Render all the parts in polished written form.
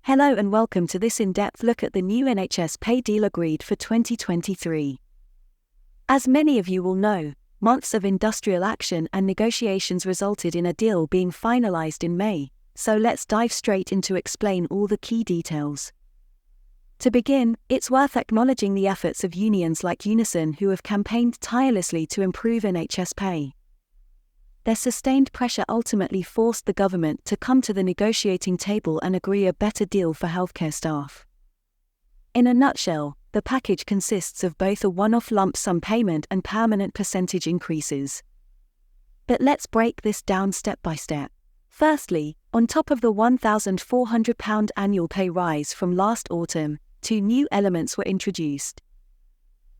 Hello and welcome to this in-depth look at the new NHS pay deal agreed for 2023. As many of you will know, months of industrial action and negotiations resulted in a deal being finalised in May, so let's dive straight into explain all the key details. To begin, it's worth acknowledging the efforts of unions like UNISON who have campaigned tirelessly to improve NHS pay. Their sustained pressure ultimately forced the government to come to the negotiating table and agree a better deal for healthcare staff. In a nutshell, the package consists of both a one-off lump sum payment and permanent percentage increases. But let's break this down step by step. Firstly, on top of the £1,400 annual pay rise from last autumn, two new elements were introduced.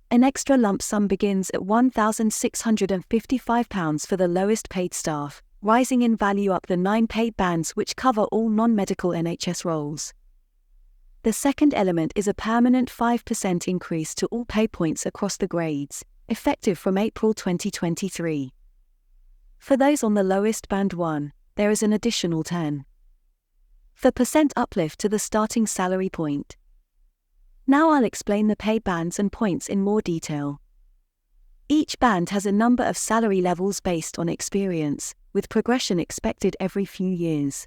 An extra lump sum begins at £1,655 for the lowest paid staff, rising in value up the 9 pay bands which cover all non-medical NHS roles. The second element is a permanent 5% increase to all pay points across the grades, effective from April 2023. For those on the lowest band 1, there is an additional 10% uplift to the starting salary point. Now I'll explain the pay bands and points in more detail. Each band has a number of salary levels based on experience, with progression expected every few years.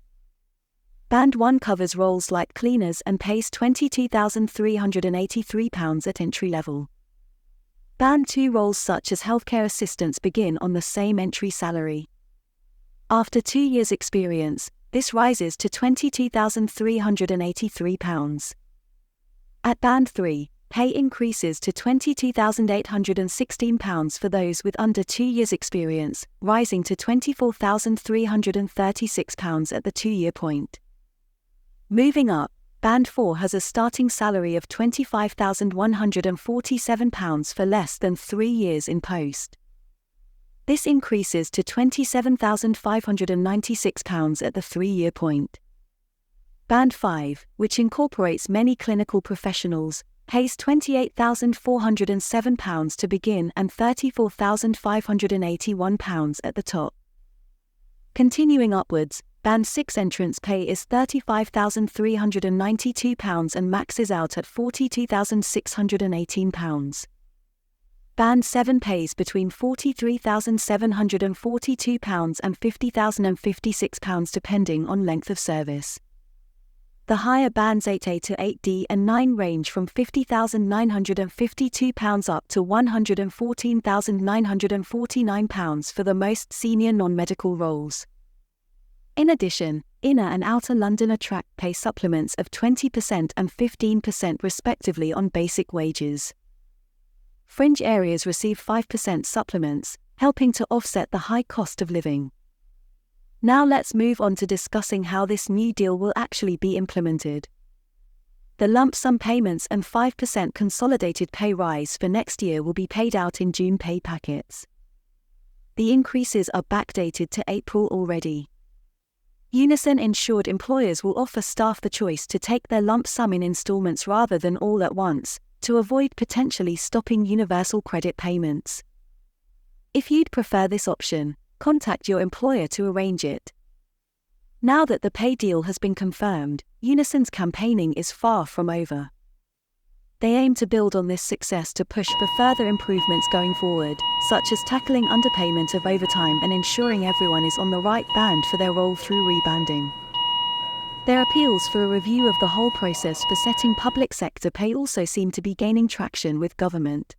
Band 1 covers roles like cleaners and pays £22,383 at entry level. Band 2 roles such as healthcare assistants begin on the same entry salary. After 2 years' experience, this rises to £22,383. At Band 3, pay increases to £22,816 for those with under 2 years' experience, rising to £24,336 at the 2-year point. Moving up, Band 4 has a starting salary of £25,147 for less than 3 years in post. This increases to £27,596 at the 3-year point. Band 5, which incorporates many clinical professionals, pays £28,407 to begin and £34,581 at the top. Continuing upwards, Band 6 entrance pay is £35,392 and maxes out at £42,618. Band 7 pays between £43,742 and £50,056 depending on length of service. The higher bands 8A to 8D and 9 range from £50,952 up to £114,949 for the most senior non-medical roles. In addition, inner and outer London attract pay supplements of 20% and 15% respectively on basic wages. Fringe areas receive 5% supplements, helping to offset the high cost of living. Now let's move on to discussing how this new deal will actually be implemented. The lump sum payments and 5% consolidated pay rise for next year will be paid out in June pay packets. The increases are backdated to April already. UNISON insured employers will offer staff the choice to take their lump sum in installments rather than all at once, to avoid potentially stopping universal credit payments. If you'd prefer this option, contact your employer to arrange it. Now that the pay deal has been confirmed, UNISON's campaigning is far from over. They aim to build on this success to push for further improvements going forward, such as tackling underpayment of overtime and ensuring everyone is on the right band for their role through rebanding. Their appeals for a review of the whole process for setting public sector pay also seem to be gaining traction with government.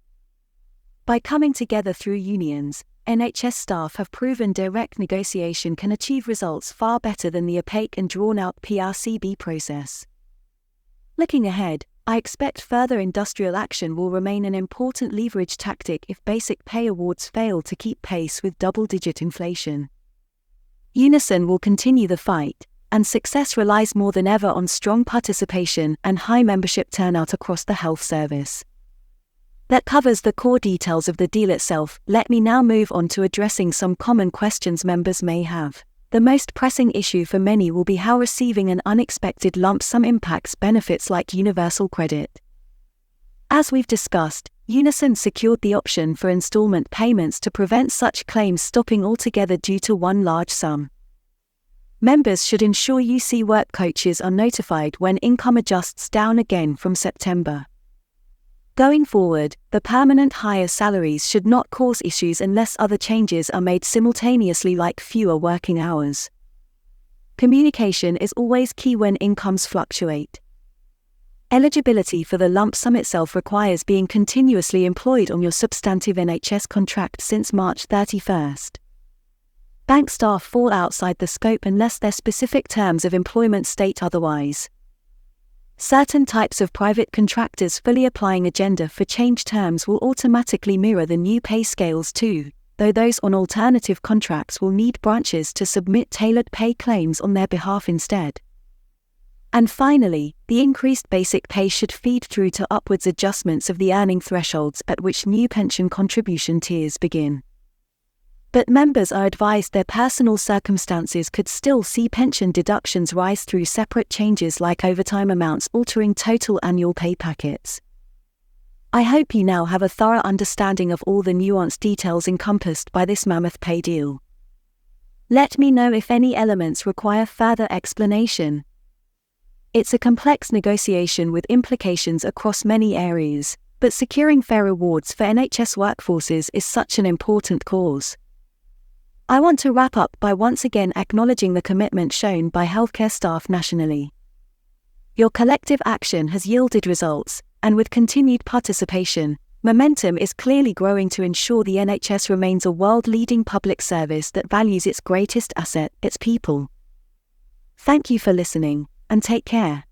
By coming together through unions, NHS staff have proven direct negotiation can achieve results far better than the opaque and drawn-out PRCB process. Looking ahead, I expect further industrial action will remain an important leverage tactic if basic pay awards fail to keep pace with double-digit inflation. UNISON will continue the fight, and success relies more than ever on strong participation and high membership turnout across the health service. That covers the core details of the deal itself. Let me now move on to addressing some common questions members may have. The most pressing issue for many will be how receiving an unexpected lump sum impacts benefits like universal credit. As we've discussed, UNISON secured the option for installment payments to prevent such claims stopping altogether due to one large sum. Members should ensure UC work coaches are notified when income adjusts down again from September. Going forward, the permanent higher salaries should not cause issues unless other changes are made simultaneously, like fewer working hours. Communication is always key when incomes fluctuate. Eligibility for the lump sum itself requires being continuously employed on your substantive NHS contract since March 31st. Bank staff fall outside the scope unless their specific terms of employment state otherwise. Certain types of private contractors fully applying agenda for change terms will automatically mirror the new pay scales too, though those on alternative contracts will need branches to submit tailored pay claims on their behalf instead. And finally, the increased basic pay should feed through to upwards adjustments of the earning thresholds at which new pension contribution tiers begin. But members are advised their personal circumstances could still see pension deductions rise through separate changes like overtime amounts altering total annual pay packets. I hope you now have a thorough understanding of all the nuanced details encompassed by this mammoth pay deal. Let me know if any elements require further explanation. It's a complex negotiation with implications across many areas, but securing fair rewards for NHS workforces is such an important cause. I want to wrap up by once again acknowledging the commitment shown by healthcare staff nationally. Your collective action has yielded results, and with continued participation, momentum is clearly growing to ensure the NHS remains a world-leading public service that values its greatest asset, its people. Thank you for listening, and take care.